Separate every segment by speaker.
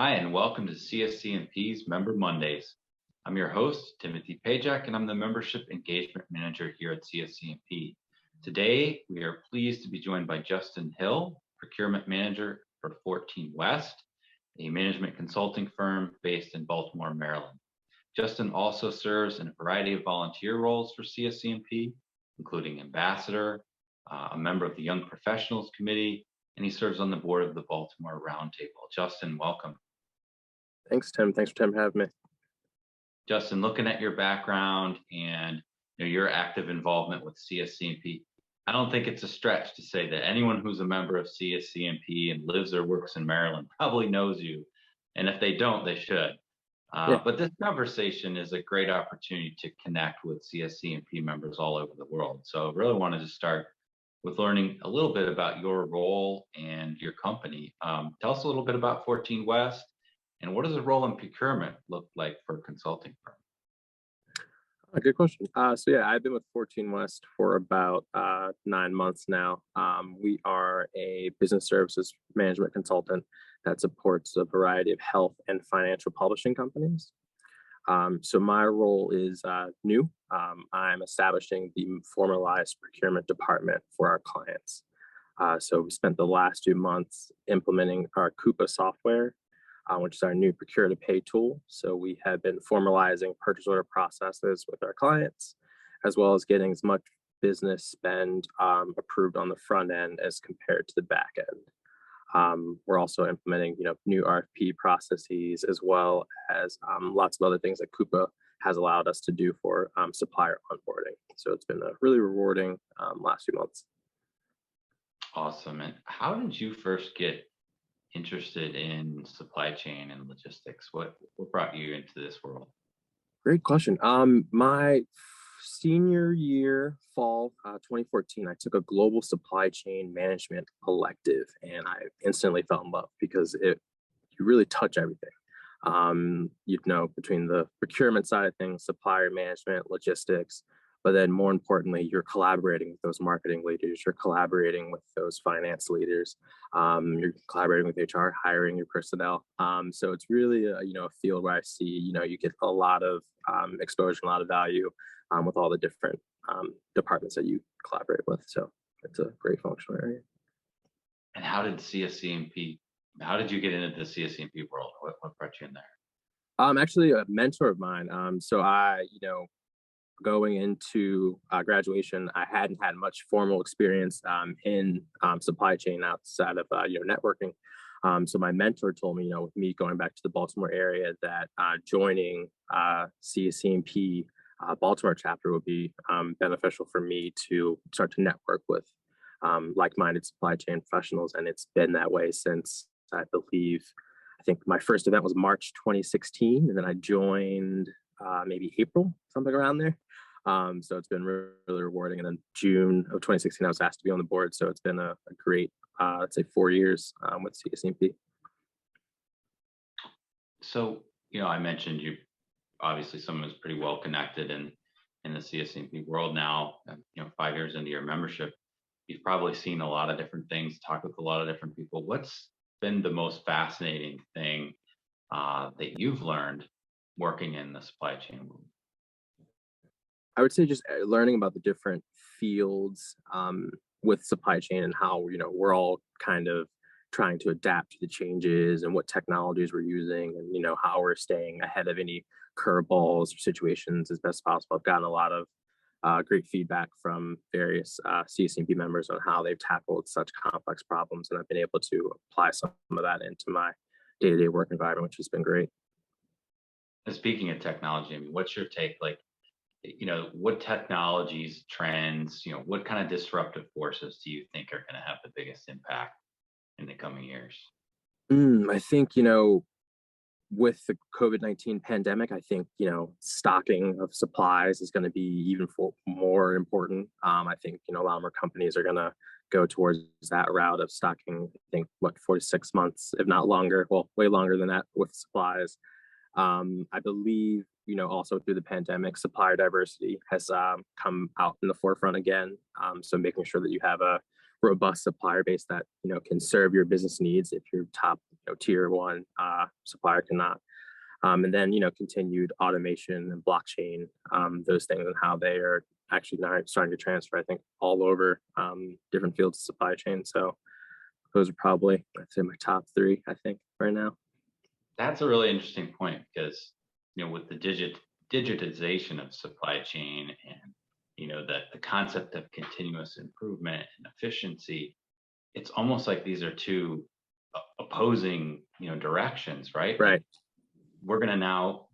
Speaker 1: Hi, and welcome to CSCMP's Member Mondays. I'm your host, Timothy Pajak, and I'm the Membership Engagement Manager here at CSCMP. Today, we are pleased to be joined by Justin Hill, Procurement Manager for 14 West, a management consulting firm based in Baltimore, Maryland. Justin also serves in a variety of volunteer roles for CSCMP, including ambassador, a member of the Young Professionals Committee, and he serves on the board of the Baltimore Roundtable. Justin, welcome.
Speaker 2: Thanks, Tim. Thanks for having me.
Speaker 1: Justin, looking at your background and your active involvement with CSCMP, I don't think it's a stretch to say that anyone who's a member of CSCMP and lives or works in Maryland probably knows you. And if they don't, they should. But this conversation is a great opportunity to connect with CSCMP members all over the world. So I really wanted to start with learning a little bit about your role and your company. Tell us a little bit about 14 West, and what does the role in procurement look like for a consulting firm?
Speaker 2: Good question. I've been with 14 West for about 9 months now. We are a business services management consultant that supports a variety of health and financial publishing companies. So my role is new. I'm establishing the formalized procurement department for our clients. So we spent the last 2 months implementing our Coupa software, which is our new procure to pay tool. So we have been formalizing purchase order processes with our clients, as well as getting as much business spend approved on the front end as compared to the back end. We're also implementing, new RFP processes, as well as lots of other things that Coupa has allowed us to do for supplier onboarding. So it's been a really rewarding last few months.
Speaker 1: Awesome. And how did you first get interested in supply chain and logistics? What brought you into this world?
Speaker 2: Great question. My senior year, fall 2014, I took a global supply chain management elective, and I instantly fell in love because you really touch everything. Between the procurement side of things, supplier management, logistics, but then more importantly, you're collaborating with those marketing leaders, you're collaborating with those finance leaders, you're collaborating with HR, hiring your personnel. So it's really a field where I see, you get a lot of exposure, a lot of value with all the different departments that you collaborate with. So it's a great functional area.
Speaker 1: And how did you get into the CSCMP world? What brought you in there?
Speaker 2: Actually a mentor of mine. So I, going into graduation, I hadn't had much formal experience in supply chain outside of networking. So my mentor told me, with me going back to the Baltimore area, that joining CSCMP Baltimore chapter would be beneficial for me to start to network with like-minded supply chain professionals, and it's been that way since I think my first event was March 2016, and then I joined maybe April, something around there. So it's been really, really rewarding. And then June of 2016, I was asked to be on the board. So it's been a great, I'd say 4 years with CSCMP.
Speaker 1: So, I mentioned you obviously someone who's pretty well connected in the CSCMP world now, 5 years into your membership. You've probably seen a lot of different things, talked with a lot of different people. What's been the most fascinating thing that you've learned working in the supply chain world?
Speaker 2: I would say just learning about the different fields with supply chain and how, we're all kind of trying to adapt to the changes and what technologies we're using and, how we're staying ahead of any curveballs or situations as best possible. I've gotten a lot of great feedback from various CSCMP members on how they've tackled such complex problems. And I've been able to apply some of that into my day-to-day work environment, which has been great.
Speaker 1: And speaking of technology, what's your take? What technologies, trends, what kind of disruptive forces do you think are going to have the biggest impact in the coming years?
Speaker 2: I think, with the COVID-19 pandemic, I think, stocking of supplies is going to be even more important. I think, a lot more companies are going to go towards that route of stocking, I think, 4 to 6 months, if not longer, well, way longer than that with supplies. I believe, also through the pandemic, supplier diversity has come out in the forefront again. So making sure that you have a robust supplier base that can serve your business needs if your top tier one supplier cannot. And then continued automation and blockchain, those things, and how they are actually now starting to transfer, I think, all over different fields of supply chain. So those are probably, I'd say, my top three, I think, right now.
Speaker 1: That's a really interesting point because, with the digitization of supply chain and, that the concept of continuous improvement and efficiency, it's almost like these are two opposing, directions, right? Like,
Speaker 2: Right.
Speaker 1: we're going to now,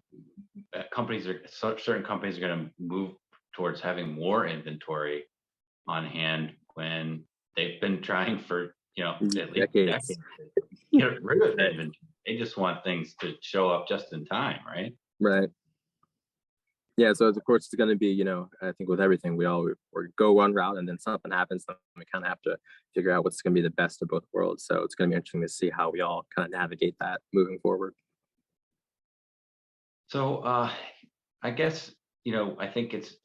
Speaker 1: certain companies are going to move towards having more inventory on hand when they've been trying for, at least
Speaker 2: Decades.
Speaker 1: decades to get rid of
Speaker 2: Right.
Speaker 1: inventory. They just want things to show up just in time, right?
Speaker 2: Right. Yeah, so of course it's going to be, I think with everything, we go one route and then something happens, and we kind of have to figure out what's going to be the best of both worlds. So it's going to be interesting to see how we all kind of navigate that moving forward.
Speaker 1: So I guess, I think it's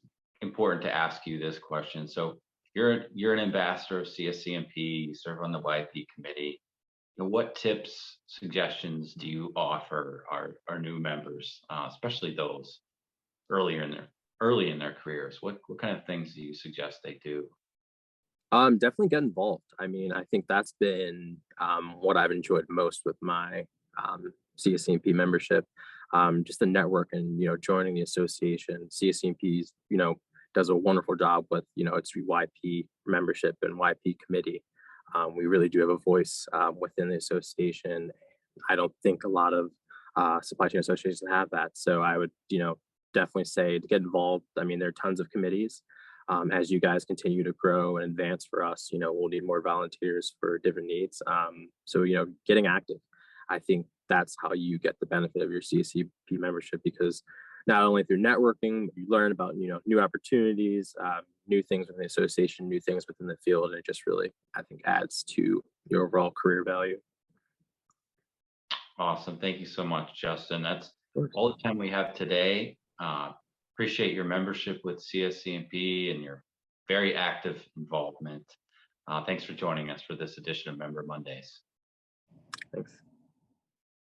Speaker 1: important to ask you this question. So you're an ambassador of CSCMP, you serve on the YP committee. What tips, suggestions do you offer our new members, especially those early in their careers? What kind of things do you suggest they do?
Speaker 2: Definitely get involved. I mean, I think that's been what I've enjoyed most with my CSCMP membership. Just the network and joining the association. CSCMP's does a wonderful job with its YP membership and YP committee. We really do have a voice within the association. I don't think a lot of supply chain associations have that. So I would definitely say to get involved. I mean, there are tons of committees. As you guys continue to grow and advance for us, we'll need more volunteers for different needs. So getting active, I think that's how you get the benefit of your CSCP membership, because not only through networking, you learn about new opportunities, new things within the association, new things within the field, and it just really, I think, adds to your overall career value.
Speaker 1: Awesome. Thank you so much, Justin. That's all the time we have today. Appreciate your membership with CSCMP and your very active involvement. Thanks for joining us for this edition of Member Mondays.
Speaker 2: Thanks.